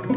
Well,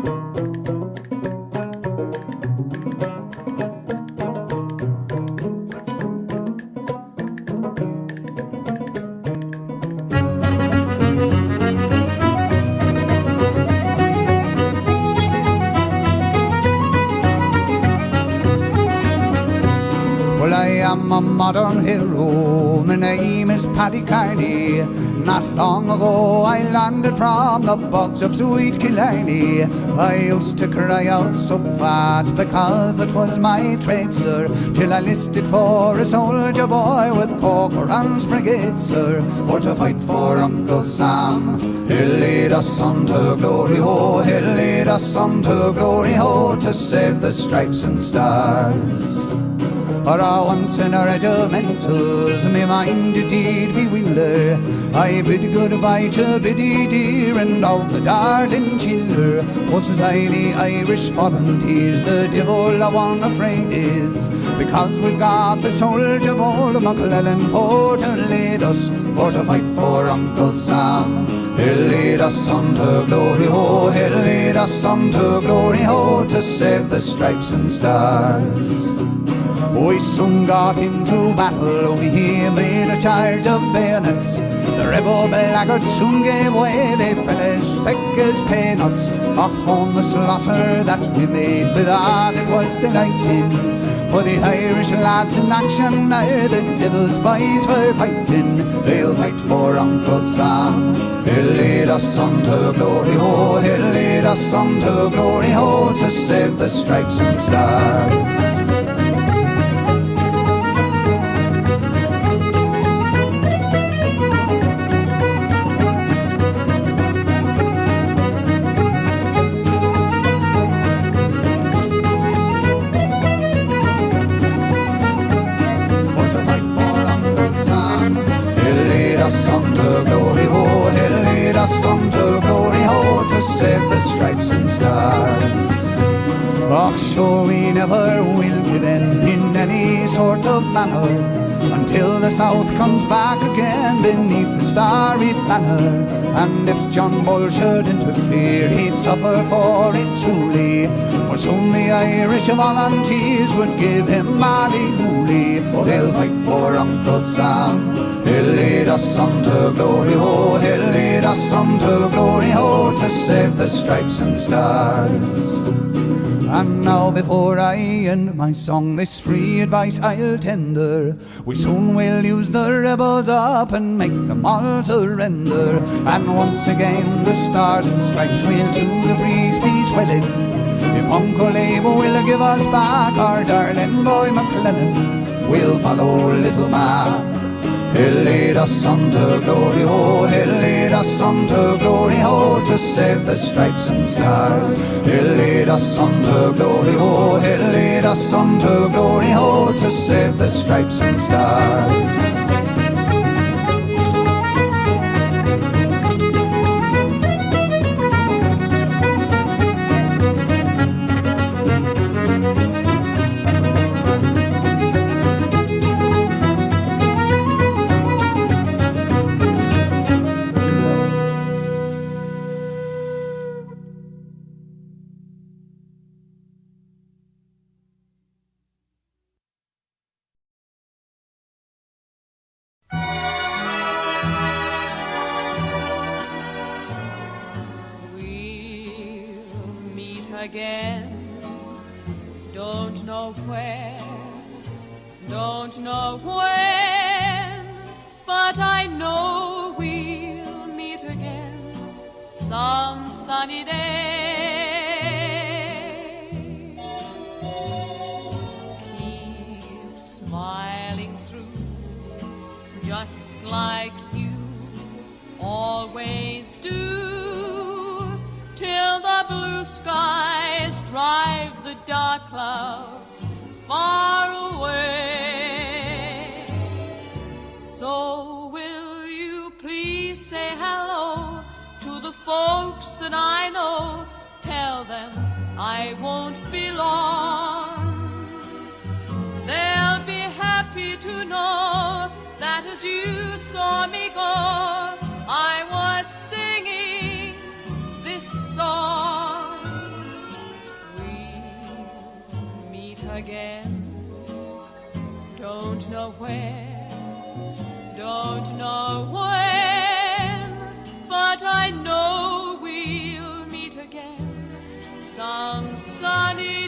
I am a modern hero, my name is Paddy Carney. Not long ago I landed from the bogs of sweet Killarney. I used to cry out so fat because that was my trade, sir, till I listed for a soldier boy with Corcoran's brigade, sir, for to fight for Uncle Sam. He'll lead us on to glory, ho, he'll lead us on to glory, ho, to save the stripes and stars. For once in our regimentals, me mind indeed bewilder. I bid goodbye to Biddy dear and all the darling childer. Wasn't I the Irish volunteers, the devil I one afraid is, because we've got the soldier bold McClellan for to lead us, for to fight for Uncle Sam. He'll lead us on to glory, ho, he'll lead us on to glory, ho, to save the stripes and stars. We soon got into battle, we made a charge of bayonets. The rebel blackguards soon gave way, they fell as thick as peanuts. Och, on the slaughter that we made, with that it was delighting. For the Irish lads in action are the devil's boys for fighting. They'll fight for Uncle Sam. He'll lead us on to glory, ho, he'll lead us on to glory, ho, to save the stripes and stars. Some to glory, ho, to save the stripes and stars. Och, sure we never will give in any sort of manner, until the South comes back again beneath the starry banner. And if John Bull should interfere, he'd suffer for it truly, for soon the Irish volunteers would give him Ballyhooly. They'll fight for Uncle Sam. He'll lead us on to glory, ho, he'll lead us on to glory, ho, to save the stripes and stars. And now before I end my song, this free advice I'll tender: we soon will use the rebels up and make them all surrender. And once again the stars and stripes will to the breeze be swelling, if Uncle Abe will give us back our darling boy McClellan. We'll follow little Ma. He'll lead us on to glory, ho, he'll lead us on to glory, ho, to save the stripes and stars. He'll lead us on to glory, ho, he'll lead us on to glory, ho, to save the stripes and stars. Again, don't know where, don't know when, but I know we'll meet again some sunny day. Keep smiling through, just like you always do, till the blue skies drive the dark clouds far away. So will you please say hello to the folks that I know? Tell them I won't be long. They'll be happy to know that as you saw me go, I was singing this song. again. Don't know where, don't know when, but I know we'll meet again some sunny